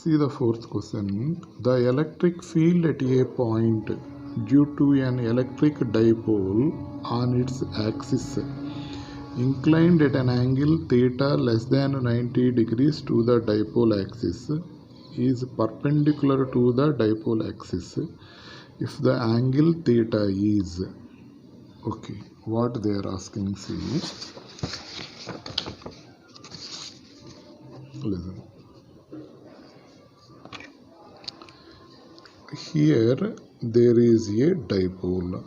See the fourth question. The electric field at a point due to an electric dipole on its axis inclined at an angle theta less than 90 degrees to the dipole axis is perpendicular to the dipole axis if the angle theta is, okay, what they are asking, see, listen. Here there is a dipole.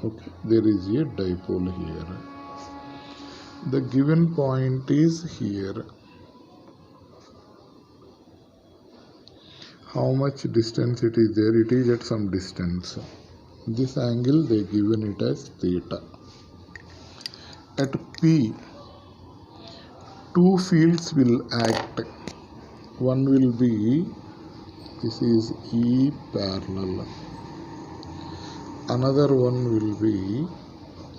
Okay, there is a dipole here. The given point is here. How much distance it is there? It is at some distance. This angle they given it as theta. At P, two fields will act. One will be, this is E parallel. Another one will be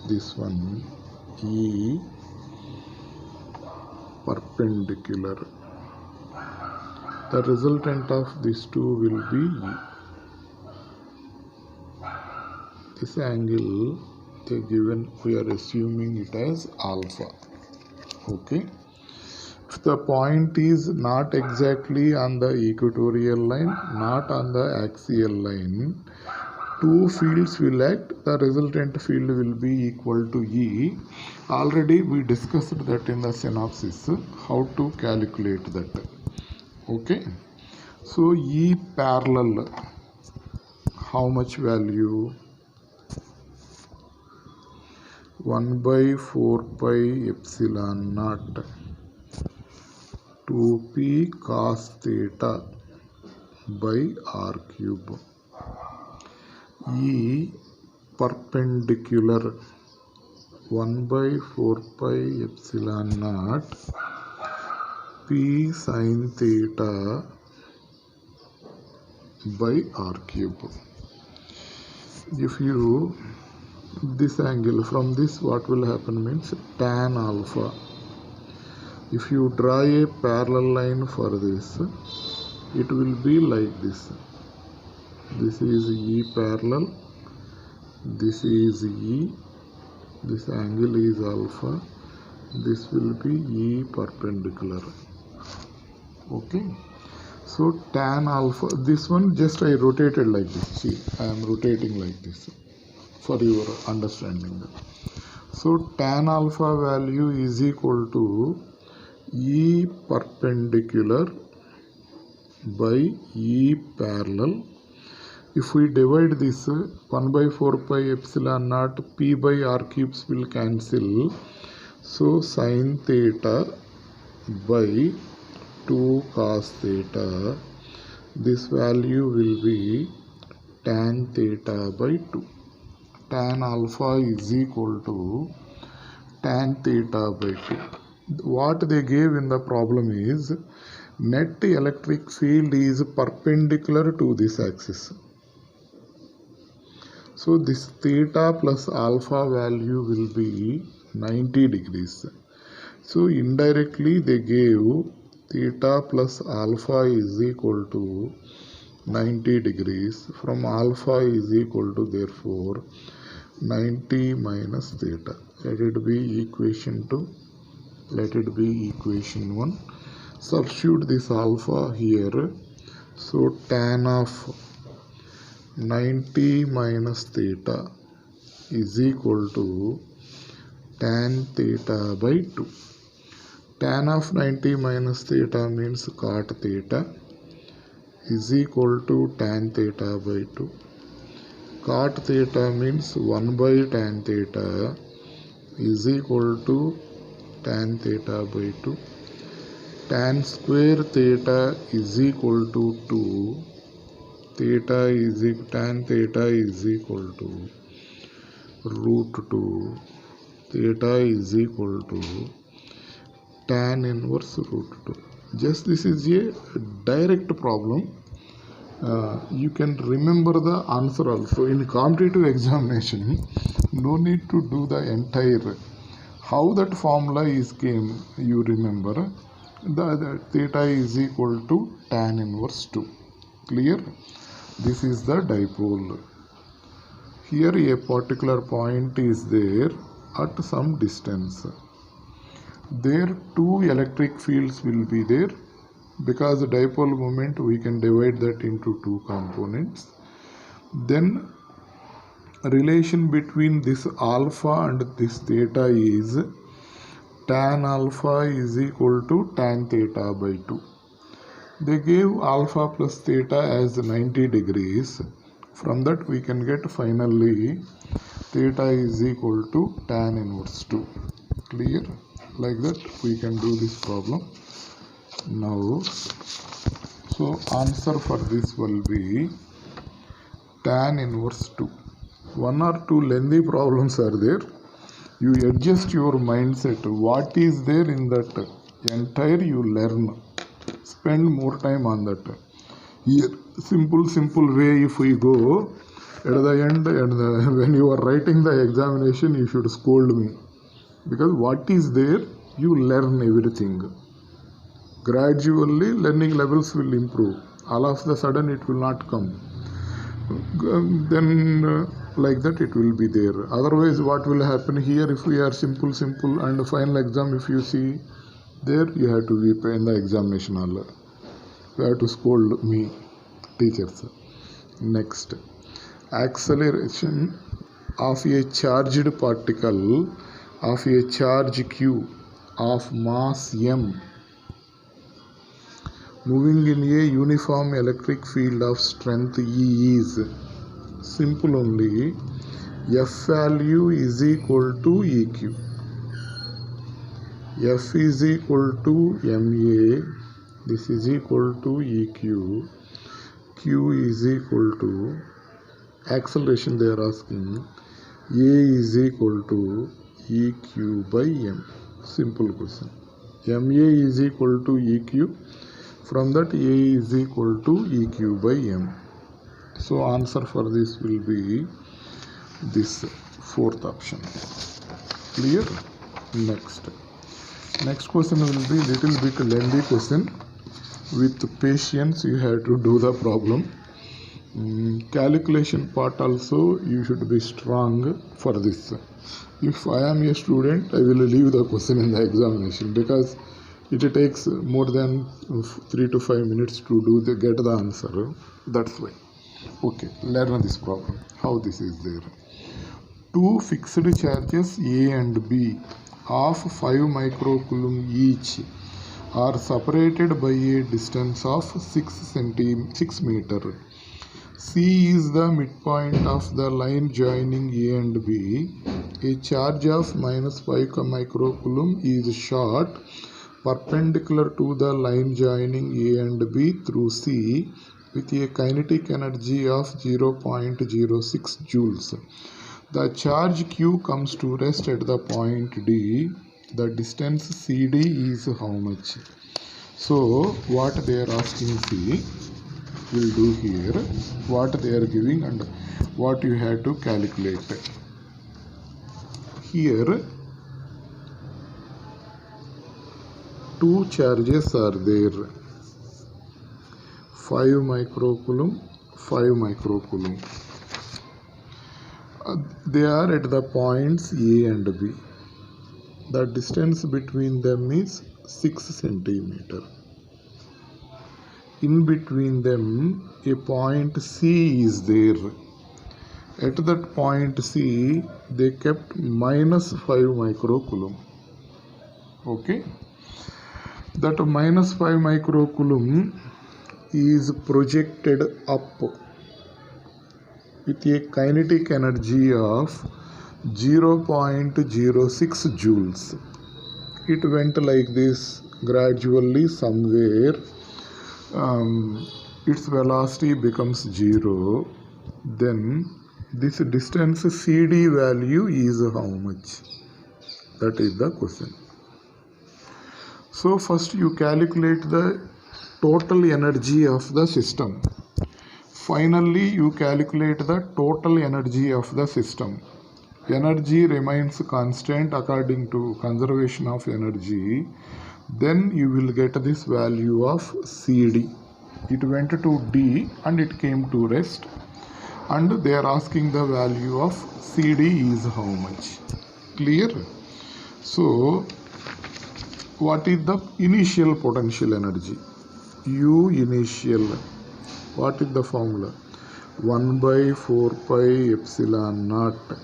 this one, E perpendicular. The resultant of these two will be E. This angle they given, we are assuming it as alpha. Okay. If the point is not exactly on the equatorial line, not on the axial line, two fields will act. The resultant field will be equal to E. Already we discussed that in the synopsis, how to calculate that. Okay. So E parallel, how much value? 1 by 4 pi epsilon naught 2p cos theta by r cube. E perpendicular 1 by 4 pi epsilon naught p sin theta by r cube. If you this angle from this, what will happen means tan alpha. If you draw a parallel line for this, it will be like this. This is E parallel, this is E, this angle is alpha, this will be E perpendicular. Okay. So tan alpha, this one just I rotated like this. See, I am rotating like this for your understanding. So tan alpha value is equal to E perpendicular by E parallel. If we divide this, 1 by 4 pi epsilon naught p by r cubes will cancel. So sin theta by 2 cos theta, this value will be tan theta by 2. Tan alpha is equal to tan theta by 2. What they gave in the problem is net electric field is perpendicular to this axis. So this theta plus alpha value will be 90 degrees. So indirectly they gave theta plus alpha is equal to 90 degrees. From alpha is equal to therefore 90 minus theta. Let it be equation 2. Let it be equation 1. Substitute this alpha here. So tan of 90 minus theta is equal to tan theta by 2. Tan of 90 minus theta means cot theta is equal to tan theta by 2. Cot theta means 1 by tan theta is equal to tan theta by 2. Tan square theta is equal to 2. Tan theta is equal to root 2. Theta is equal to tan inverse root 2. Just this is a direct problem. You can remember the answer also. In competitive examination, no need to do the entire. How that formula is came, you remember. the theta is equal to tan inverse 2. Clear? This is the dipole. Here a particular point is there at some distance. There two electric fields will be there. Because the dipole moment, we can divide that into two components. Then relation between this alpha and this theta is tan alpha is equal to tan theta by 2. They gave alpha plus theta as 90 degrees. From that we can get finally theta is equal to tan inverse 2. Clear? Like that we can do this problem. Now, so answer for this will be tan inverse 2. One or two lengthy problems are there. You adjust your mindset. What is there in that entire you learn. Spend more time on that. Here, simple way if we go, at the end, when you are writing the examination, you should scold me. Because what is there, you learn everything. Gradually learning levels will improve. All of the sudden it will not come. Then like that it will be there. Otherwise what will happen here, if we are simple and the final exam if you see there, you have to weep in the examination hall. You have to scold me, teachers. Next, acceleration of a charged particle of a charge q of mass m moving in a uniform electric field of strength E is simple only. F value is equal to EQ. F is equal to MA. This is equal to EQ. Q is equal to acceleration they are asking. A is equal to EQ by M. Simple question. MA is equal to EQ. From that, A is equal to EQ by M. So answer for this will be this fourth option. Clear? Next question will be little bit lengthy question. With patience you have to do the problem. Calculation part also you should be strong for this. If I am a student, I will leave the question in the examination because it takes more than 3 to 5 minutes to get the answer. That's why. Okay, learn this problem. How this is there. Two fixed charges A and B of 5 microcoulomb each are separated by a distance of 6 meter. C is the midpoint of the line joining A and B. A charge of minus 5 microcoulomb is shot perpendicular to the line joining A and B through C with a kinetic energy of 0.06 joules. The charge Q comes to rest at the point D. The distance CD is how much? So what they are asking, see, we'll do here what they are giving and what you have to calculate. Here two charges are there, 5 microcoulomb, 5 microcoulomb. They are at the points A and B. The distance between them is 6 centimeter. In between them, a point C is there. At that point C, they kept minus 5 microcoulomb. Okay. That minus 5 microcoulomb is projected up with a kinetic energy of 0.06 joules. It went like this gradually somewhere. Its velocity becomes 0. Then this distance CD value is how much? That is the question. So first you calculate the total energy of the system. Finally you calculate the total energy of the system. Energy remains constant according to conservation of energy. then you will get this value of CD. It went to D and it came to rest, and they are asking the value of CD is how much. Clear? So what is the initial potential energy? U initial. What is the formula? 1 by 4 pi epsilon naught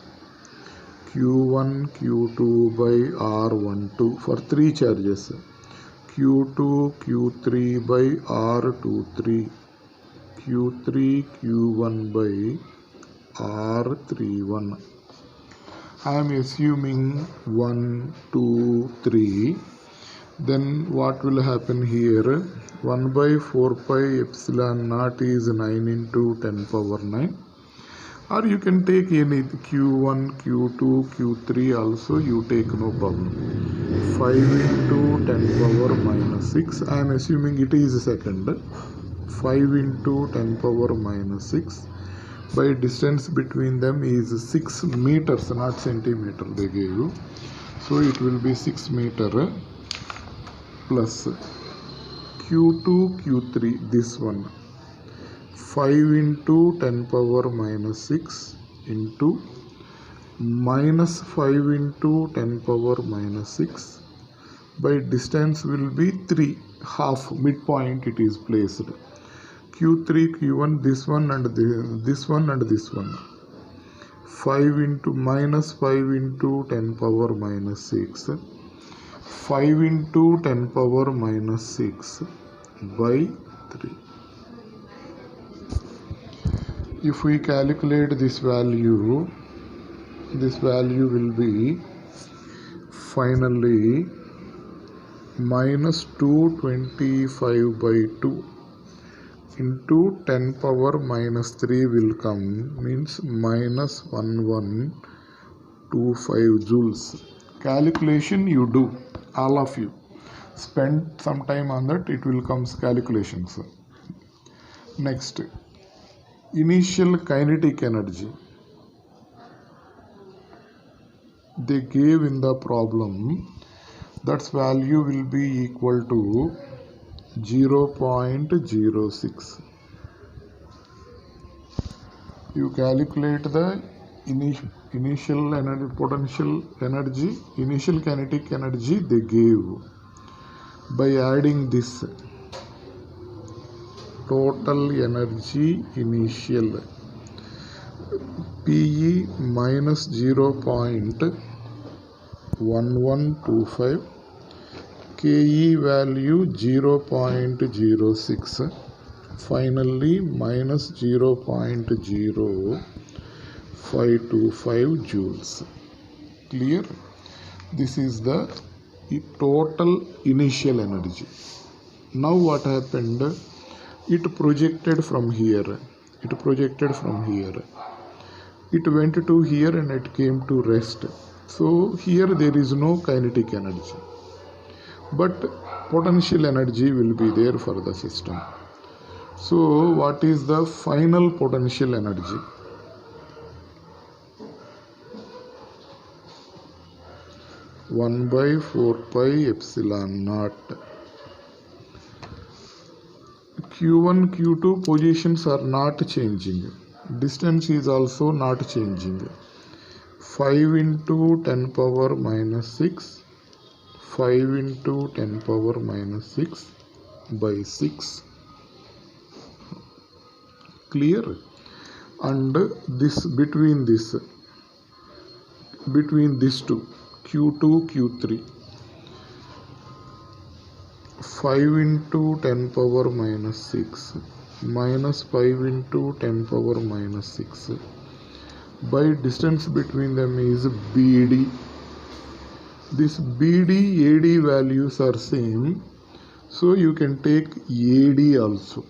Q1 Q2 by R12 for 3 charges, Q2 Q3 by R23, Q3 Q1 by R31. I am assuming 1, 2, 3. Then what will happen here? 1 by 4 pi epsilon naught is 9 into 10 power 9. Or you can take any Q1, Q2, Q3 also, you take no problem. 5 into 10 power minus 6. I am assuming it is second. 5 into 10 power minus 6. By distance between them is 6 meters, not centimeter they gave you. So it will be 6 meter plus Q2, Q3, this one. 5 into 10 power minus 6 into minus 5 into 10 power minus 6. By distance will be 3, half, midpoint it is placed. Q3, Q1, this one and this one and this one. 5 into minus 5 into 10 power minus 6. 5 into 10 power minus 6 by 3. If we calculate this value will be finally minus 225 by 2 into 10 power minus 3 will come, means minus 1125 joules. Calculation you do, all of you. Spend some time on that, it will come calculations. Next, initial kinetic energy. They gave in the problem that value will be equal to 0.06. You calculate the initial energy, potential energy, initial kinetic energy they gave by adding this total energy initial PE minus 0.1125, KE value 0.06, finally minus 0.0525 joules. Clear? This is the total initial energy. Now what happened? It projected from here. It went to here and it came to rest. So here there is no kinetic energy, but potential energy will be there for the system. So what is the final potential energy? One by 4 pi epsilon naught. Q1, Q2 positions are not changing. Distance is also not changing. 5 into 10 power minus 6. 5 into 10 power minus 6 by 6. Clear? And this between these two, Q2, Q3. 5 into 10 power minus 6 minus 5 into 10 power minus 6 by distance between them is BD. This BD, AD values are same, so you can take AD also.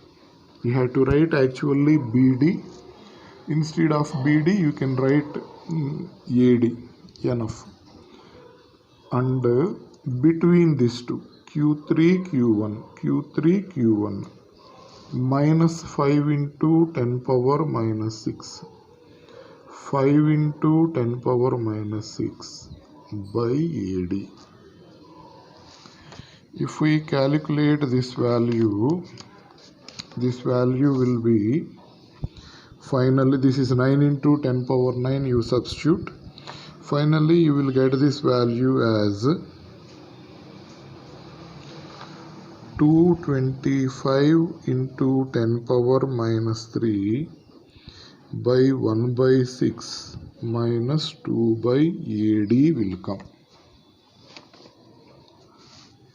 You have to write actually BD. Instead of BD you can write AD, enough. And between these two, Q3, Q1 minus 5 into 10 power minus 6, 5 into 10 power minus 6 by AD. If we calculate this value will be, finally this is 9 into 10 power 9, you substitute. Finally you will get this value as 225 into 10 power minus 3 by 1 by 6 minus 2 by AD will come.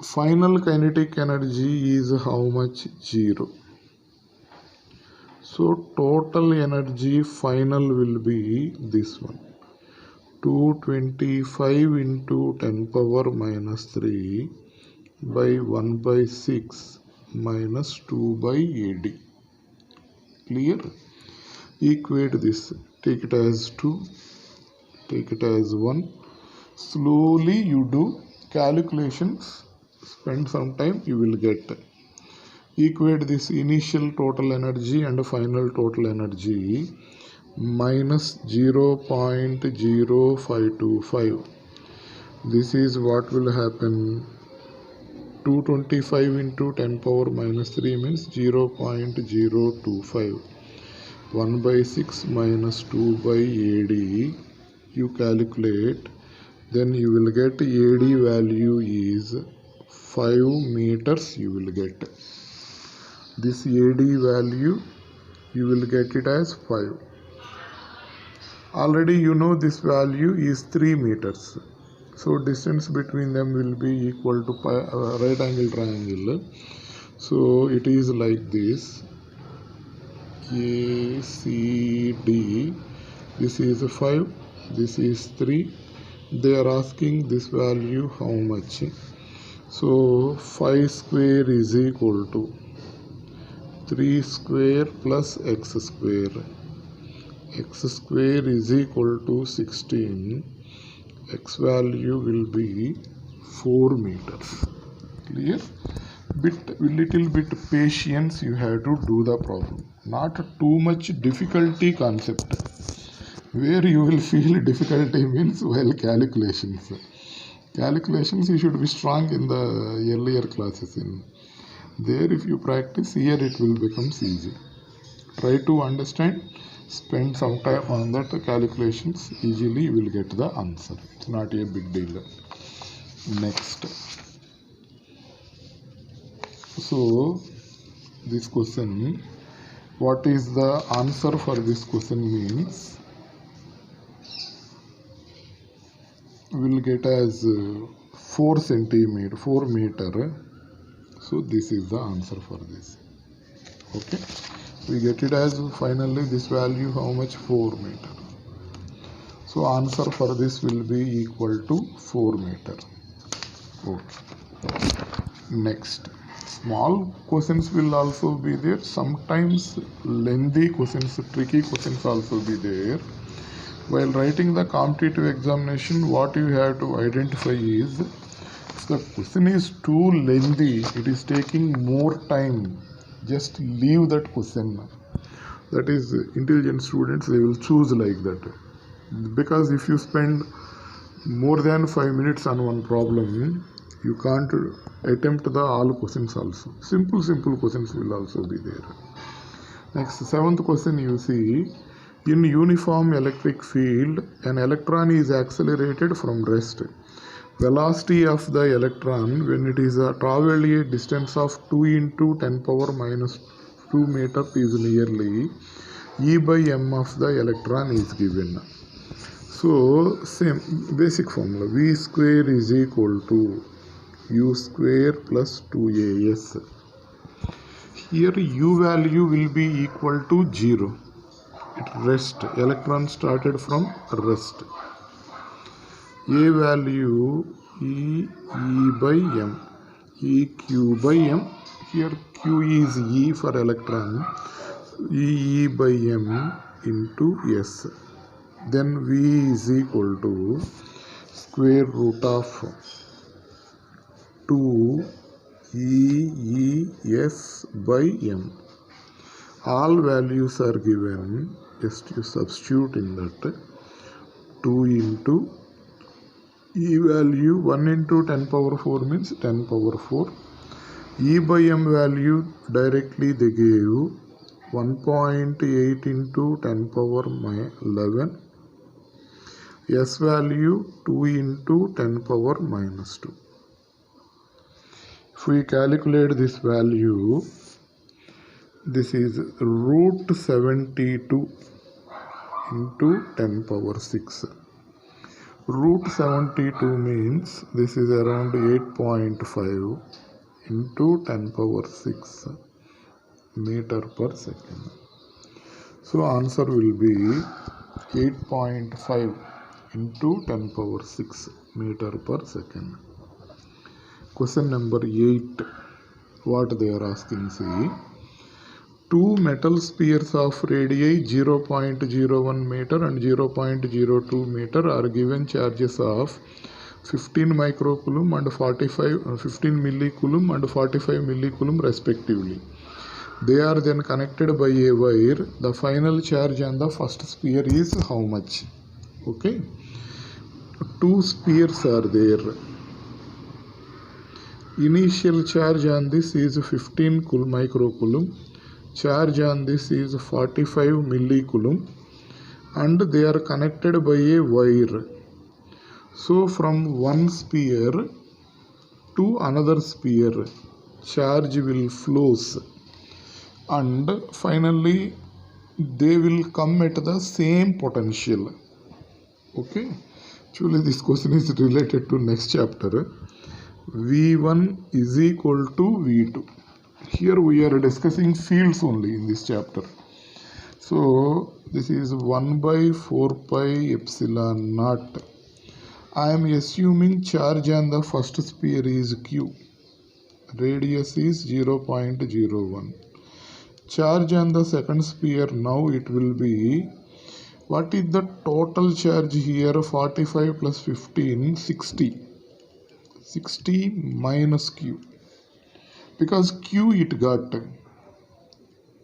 Final kinetic energy is how much? 0. So total energy final will be this one, 225 into 10 power minus 3 by 1 by 6 minus 2 by AD. Clear? Equate this, take it as 2, take it as 1. Slowly you do calculations, spend some time, you will get. Equate this initial total energy and final total energy minus 0.0525. This is what will happen. 225 into 10 power minus 3 means 0.025. 1 by 6 minus 2 by AD, you calculate, then you will get AD value is 5 meters you will get. This AD value you will get it as 5. Already you know this value is 3 meters. So distance between them will be equal to right angle triangle. So it is like this. ACD, this is 5, this is 3. They are asking this value how much. So 5 square is equal to 3 square plus x square. X square is equal to 16. X value will be 4 meters. Clear? Little bit patience you have to do the problem. Not too much difficulty concept. Where you will feel difficulty means while calculations. Calculations you should be strong in the earlier classes. There if you practice, here it will become easy. Try to understand, spend some time on that calculations, easily you will get the answer. It's not a big deal. Next. So this question, what is the answer for this question means, we will get as 4 meter. So this is the answer for this. Okay, we get it as finally this value how much? 4 meter. So answer for this will be equal to 4 meter. Okay. Next, small questions will also be there. Sometimes lengthy questions, tricky questions also be there. While writing the competitive examination, what you have to identify is, if the question is too lengthy, it is taking more time, just leave that question. That is, intelligent students, they will choose like that. Because if you spend more than 5 minutes on one problem, you can't attempt the all questions also. Simple questions will also be there. Next, 7th question you see, in uniform electric field, an electron is accelerated from rest. Velocity of the electron when it is traveled a distance of 2 into 10 power minus 2 meter is nearly E by m of the electron is given. So same basic formula, V square is equal to U square plus 2AS. Here U value will be equal to 0. At rest, electron started from rest. A value E by m, EQ by m. Here Q is E for electron, E by m into S. Then V is equal to square root of 2 ES by m. All values are given, just you substitute in that 2 into E value 1 into 10 power 4 means 10 power 4. E by M value directly they gave 1.8 into 10 power 11. S value 2 into 10 power minus 2. If we calculate this value, this is root 72 into 10 power 6. Root 72 means this is around 8.5 into 10 power 6 meter per second. So answer will be 8.5 into 10 power 6 meter per second. Question number 8. What they are asking, see. Two metal spheres of radii 0.01 meter and 0.02 meter are given charges of 15 microcoulomb and 15 millicoulomb and 45 millicoulomb respectively. They are then connected by a wire. The final charge on the first sphere is how much? Okay. Two spheres are there. Initial charge on this is 15 microcoulomb. Charge on this is 45 millicoulomb and they are connected by a wire. So from one sphere to another sphere, charge will flows and finally they will come at the same potential. Okay. Actually this question is related to next chapter. V1 is equal to V2. Here we are discussing fields only in this chapter. So this is 1 by 4 pi epsilon naught. I am assuming charge on the first sphere is Q. Radius is 0.01. Charge on the second sphere, now it will be, what is the total charge here? 45 plus 15, 60. 60 minus Q. Because Q it got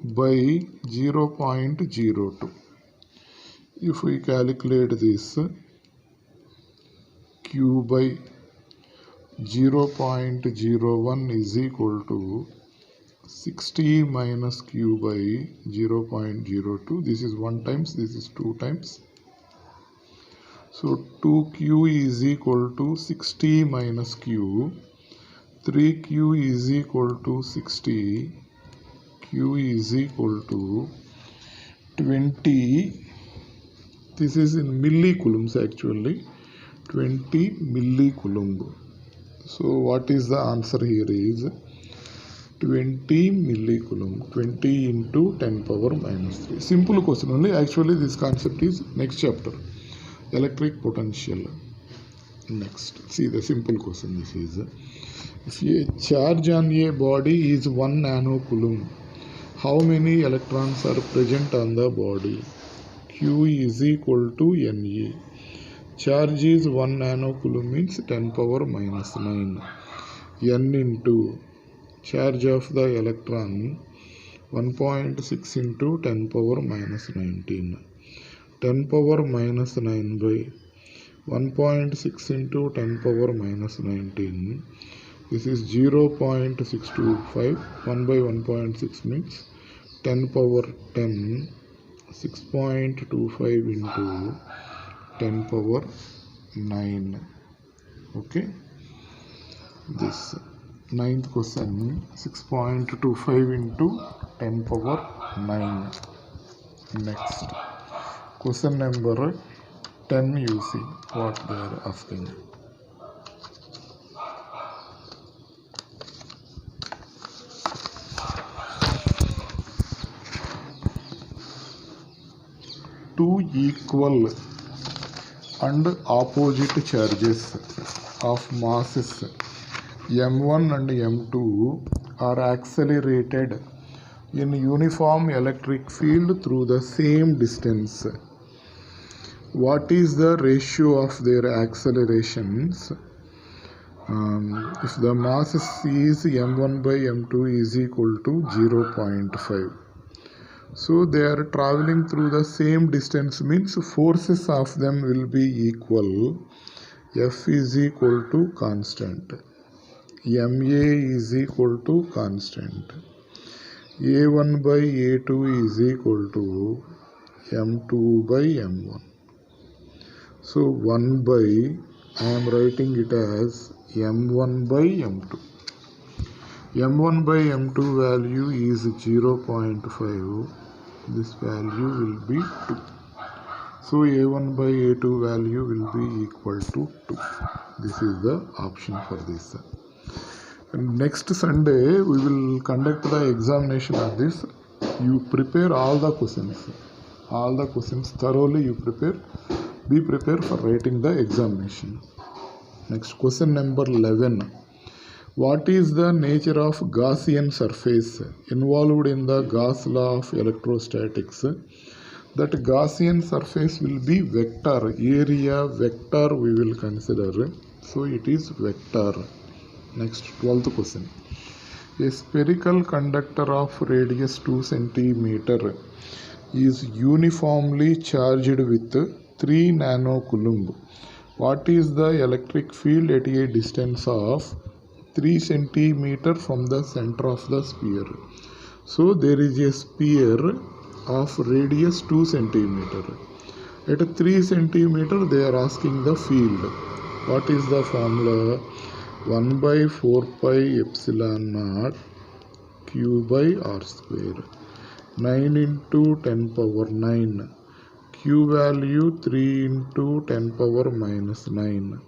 by 0.02. If we calculate this, Q by 0.01 is equal to 60 minus Q by 0.02. This is 1 times, this is 2 times. So 2Q is equal to 60 minus Q. 3Q is equal to 60. Q is equal to 20. This is in millicoulombs actually. 20 millicoulomb. So what is the answer here is 20 millicoulomb. 20 into 10 power minus 3. Simple question only. Actually this concept is next chapter. Electric potential. Next. See the simple question this is. If a charge on a body is 1 nanocoulomb, how many electrons are present on the body? Q is equal to Ne. Charge is 1 nanocoulomb means 10 power minus 9. N into charge of the electron 1.6 into 10 power minus 19. 10 power minus 9 by 1.6 into 10 power minus 19. This is 0.625. 1 by 1.6 means 10 power 10. 6.25 into 10 power 9. Okay. This ninth question, 6.25 into 10 power 9. Next. Question number 10, you see what they are asking. Two equal and opposite charges of masses M1 and M2 are accelerated in uniform electric field through the same distance. What is the ratio of their accelerations? If the mass is M1 by M2 is equal to 0.5. So they are traveling through the same distance means forces of them will be equal. F is equal to constant, MA is equal to constant, A1 by A2 is equal to M2 by M1. So 1 by, I am writing it as M1 by M2. M1 by M2 value is 0.5. This value will be 2. So A1 by A2 value will be equal to 2. This is the option for this. And next Sunday we will conduct the examination of this. You prepare all the questions thoroughly. You prepare. Be prepared for writing the examination. Next question number 11. What is the nature of Gaussian surface involved in the Gauss law of electrostatics? That Gaussian surface will be vector. Area vector we will consider. So it is vector. Next 12th question. A spherical conductor of radius 2 cm is uniformly charged with 3 nanocoulomb. What is the electric field at a distance of 3 cm from the center of the sphere? So there is a sphere of radius 2 cm. At 3 cm they are asking the field. What is the formula? 1 by 4 pi epsilon naught q by r square. 9 into 10 power 9. Q value 3 into 10 power minus 9.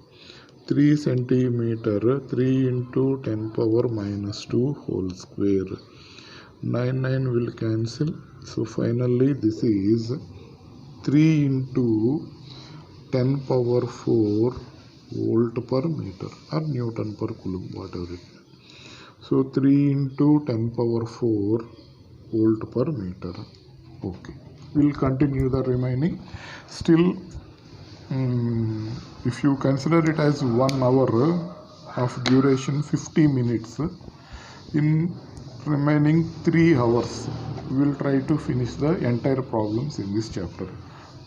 3 centimeter 3 into 10 power minus 2 whole square. 9 will cancel. So finally this is 3 into 10 power 4 volt per meter or Newton per coulomb, whatever it is. So 3 into 10 power 4 volt per meter. Okay. We'll continue the remaining. Still, if you consider it as 1 hour of duration, 50 minutes, in remaining 3 hours, we will try to finish the entire problems in this chapter.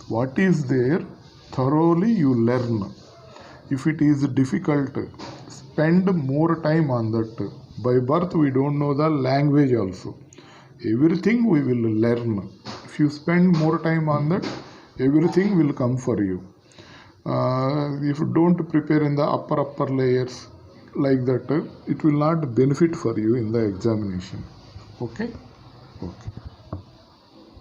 What is there, thoroughly you learn. If it is difficult, spend more time on that. By birth, we don't know the language also. Everything we will learn. If you spend more time on that, everything will come for you. If you don't prepare in the upper layers like that, it will not benefit for you in the examination. Okay? Okay.